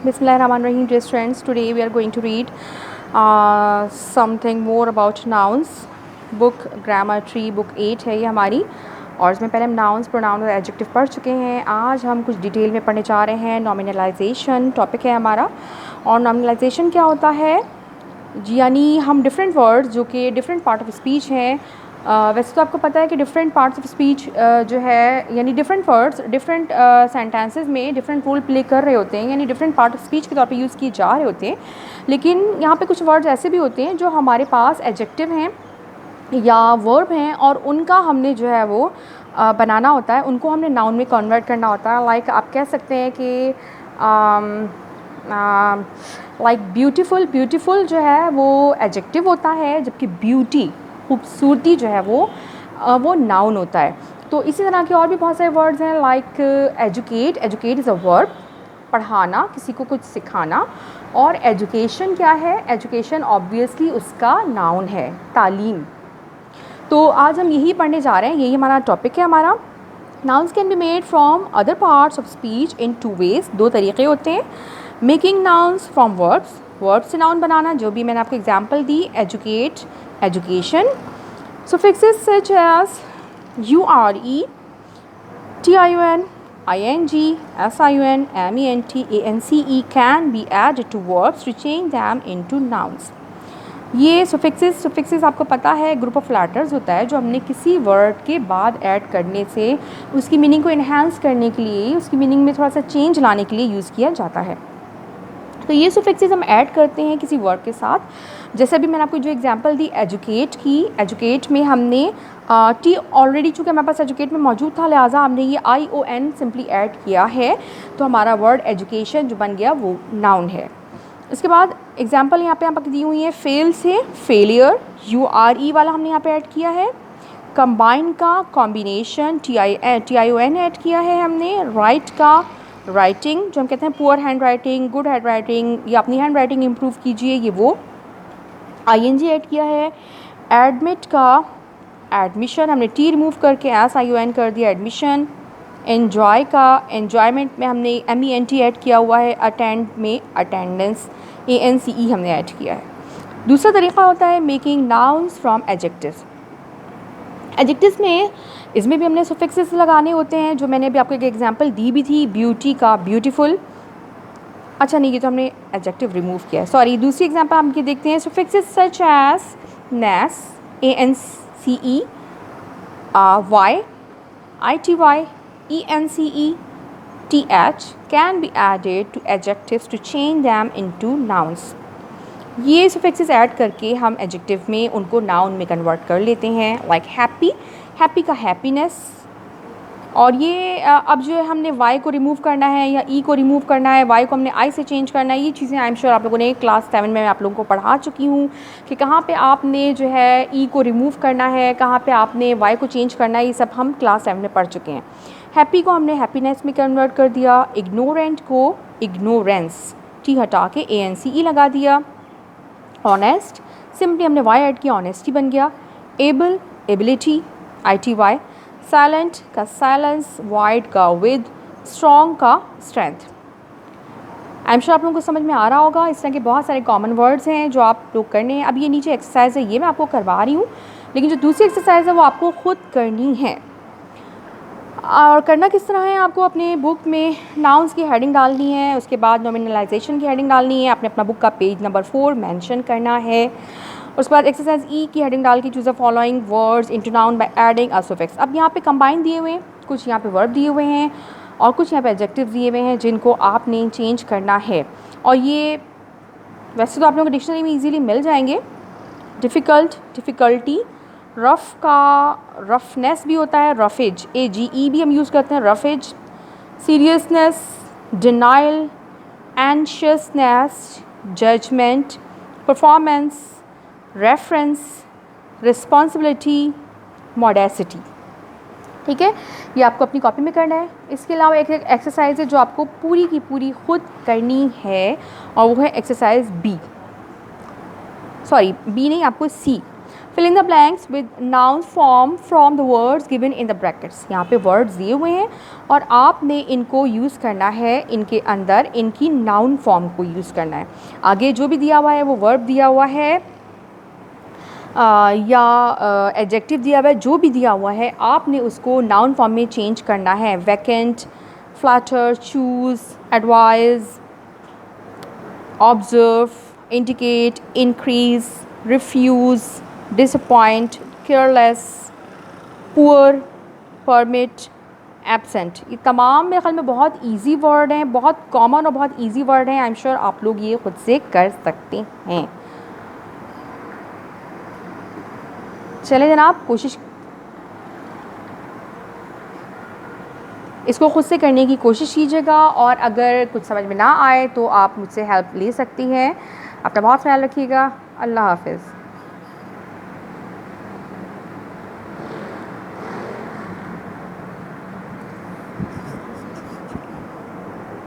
Bismillahirrahmanirrahim, dear students. Today we are going to read something more about nouns. Book Grammar Tree Book 8 है ये हमारी, और इसमें पहले हम नाउन्स, प्रोनाउन और एडजेक्टिव पढ़ चुके हैं। आज हम कुछ डिटेल में पढ़ने जा रहे हैं। नॉमिनलाइजेशन टॉपिक है हमारा। और नॉमिनलाइजेशन क्या होता है, यानी हम डिफरेंट वर्ड्स जो कि डिफरेंट पार्ट ऑफ स्पीच हैं, वैसे तो आपको पता है कि डिफरेंट पार्ट्स ऑफ स्पीच जो है, यानी डिफरेंट वर्ड्स डिफरेंट सेंटेंसेस में डिफरेंट रोल प्ले कर रहे होते हैं, यानी डिफरेंट पार्ट ऑफ स्पीच के तौर पे यूज़ किए जा रहे होते हैं। लेकिन यहाँ पे कुछ वर्ड्स ऐसे भी होते हैं जो हमारे पास एडजेक्टिव हैं या वर्ब हैं, और उनका हमने जो है वो बनाना होता है, उनको हमने नाउन में कन्वर्ट करना होता है। लाइक आप कह सकते हैं कि लाइक ब्यूटीफुल जो है वो एडजेक्टिव होता है, जबकि ब्यूटी, खूबसूरती जो है वो नाउन होता है। तो इसी तरह के और भी बहुत सारे वर्ड्स हैं, like educate is a verb, पढ़ाना, किसी को कुछ सिखाना। और एजुकेशन क्या है, एजुकेशन ऑब्वियसली उसका नाउन है, तालीम। तो आज हम यही पढ़ने जा रहे हैं, यही हमारा टॉपिक है हमारा। Nouns can be made from other parts of speech in 2 ways, 2 तरीक़े होते हैं। मेकिंग नाउन्स फ्रॉम वर्ब्स से नाउन बनाना, जो भी मैंने आपको एग्जांपल दी, educate, education. Suffixes such as ure, tion, ing, sin, ment, ance can be added to verbs to change them into nouns. ये suffixes आपको पता है ग्रुप ऑफ लेटर्स होता है जो हमने किसी वर्ड के बाद ऐड करने से उसकी मीनिंग को इन्हांस करने के लिए, उसकी मीनिंग में थोड़ा सा चेंज लाने के लिए यूज़ किया जाता है। तो ये suffixes हम ऐड करते हैं किसी वर्ड के साथ। जैसे अभी मैंने आपको जो एग्जांपल दी एजुकेट की, एजुकेट में हमने टी ऑलरेडी, चूँकि हमारे पास एजुकेट में मौजूद था, लिहाजा हमने ये ION सिंपली ऐड किया है, तो हमारा वर्ड एजुकेशन जो बन गया वो नाउन है। इसके बाद एग्जांपल यहाँ पे दी हुई है, फेल से फेलियर, URE वाला हमने यहाँ पे ऐड किया है। कंबाइन का कॉम्बिनेशन, TION ऐड किया है हमने। राइट का राइटिंग, जो हम कहते हैं poor hand writing, good hand writing, या अपनी हैंड राइटिंग इम्प्रूव कीजिए, ये वो ING ऐड किया है। एडमिट का एडमिशन हमने टी रिमूव करके SION कर दिया, एडमिशन। एन्जॉय का एन्जॉयमेंट में हमने MENT ऐड किया हुआ है। अटेंड में अटेंडेंस, ANCE हमने ऐड किया है। दूसरा तरीक़ा होता है making nouns from adjectives. Adjectives में इसमें भी हमने सुफिक्सेस लगाने होते हैं, जो मैंने अभी आपको एक एग्जांपल दी भी थी, ब्यूटी का ब्यूटीफुल। अच्छा नहीं, ये तो हमने एडजेक्टिव रिमूव किया है, सॉरी। दूसरी एग्जांपल हम देखते हैं, सुफिक्सेस such as Ness, ANCE, Y, ITY, ENCE, TH can be added to adjectives to change them into nouns. ये suffixes ऐड करके हम एडजेक्टिव में उनको नाउन में कन्वर्ट कर लेते हैं। लाइक हैप्पी का हैप्पीनेस। और ये अब जो है हमने Y को रिमूव करना है या E को रिमूव करना है, Y को हमने I से चेंज करना है, ये चीज़ें आई एम श्योर आप लोगों ने क्लास 7 में आप लोगों को पढ़ा चुकी हूँ कि कहाँ पे आपने जो है E को रिमूव करना है, कहाँ पे आपने Y को चेंज करना है, ये सब हम क्लास 7 में पढ़ चुके हैं। हैप्पी को हमने हैप्पीनेस में कन्वर्ट कर दिया। इग्नोरेंट को इग्नोरेंस, T हटा के ANCE लगा दिया। ऑनेस्ट, सिंपली हमने Y ऐड किया, ऑनेस्टी बन गया। Able, ability, ITY। साइलेंट का साइलेंस, वाइड का विद, स्ट्रॉन्ग का स्ट्रेंथ। आई एम श्योर आप लोगों को समझ में आ रहा होगा। इस तरह के बहुत सारे कॉमन वर्ड्स हैं जो आप लोग करने हैं। अब ये नीचे एक्सरसाइज है, ये मैं आपको करवा रही हूँ, लेकिन जो दूसरी एक्सरसाइज है वो आपको ख़ुद करनी है। और करना किस तरह है, आपको अपने बुक में नाउन्स की हेडिंग डालनी है, उसके बाद नॉमिनलाइजेशन की हेडिंग डालनी है, आपने अपना बुक का पेज नंबर 4 मेंशन करना है। उसके बाद एक्सरसाइज E की हेडिंग डाल के choose the following words into noun by adding a suffix. अब यहाँ पे कंबाइन दिए हुए हैं, कुछ यहाँ पे वर्ब दिए हुए हैं और कुछ यहाँ पे एडजेक्टिव दिए हुए हैं जिनको आपने चेंज करना है। और ये वैसे तो आप लोगों को डिक्शनरी में इजीली मिल जाएंगे। Difficult, difficulty. रफ़ का रफनेस भी होता है, रफेज, AGE भी हम यूज़ करते हैं, रफेज। Seriousness, denial, anxiousness, judgement, performance, reference, responsibility, modesty. ठीक है, ये आपको अपनी कॉपी में करना है। इसके अलावा एक एक्सरसाइज है जो आपको पूरी की पूरी खुद करनी है, और वो है एक्सरसाइज B, सॉरी B नहीं, आपको C। Fill in the blanks with noun form from the words given in the brackets. यहाँ पे वर्ड्स दिए हुए हैं और आपने इनको यूज़ करना है, इनके अंदर इनकी नाउन फॉर्म को यूज़ करना है। आगे जो भी दिया हुआ है वो वर्ब दिया हुआ है या एडजेक्टिव दिया हुआ है, जो भी दिया हुआ है आपने उसको नाउन फॉर्म में चेंज करना है। Vacant, flatter, choose, advise, observe, indicate, increase, refuse, disappoint, careless, poor, permit, absent. ये तमाम मेरे ख्याल में बहुत इजी वर्ड हैं, बहुत कॉमन और बहुत इजी वर्ड हैं। आई एम श्योर आप लोग ये खुद से कर सकते हैं। चलें जनाब, कोशिश इसको ख़ुद से करने की कोशिश कीजिएगा और अगर कुछ समझ में ना आए तो आप मुझसे हेल्प ले सकती हैं। अपना बहुत ख्याल रखिएगा। अल्लाह हाफ़िज़।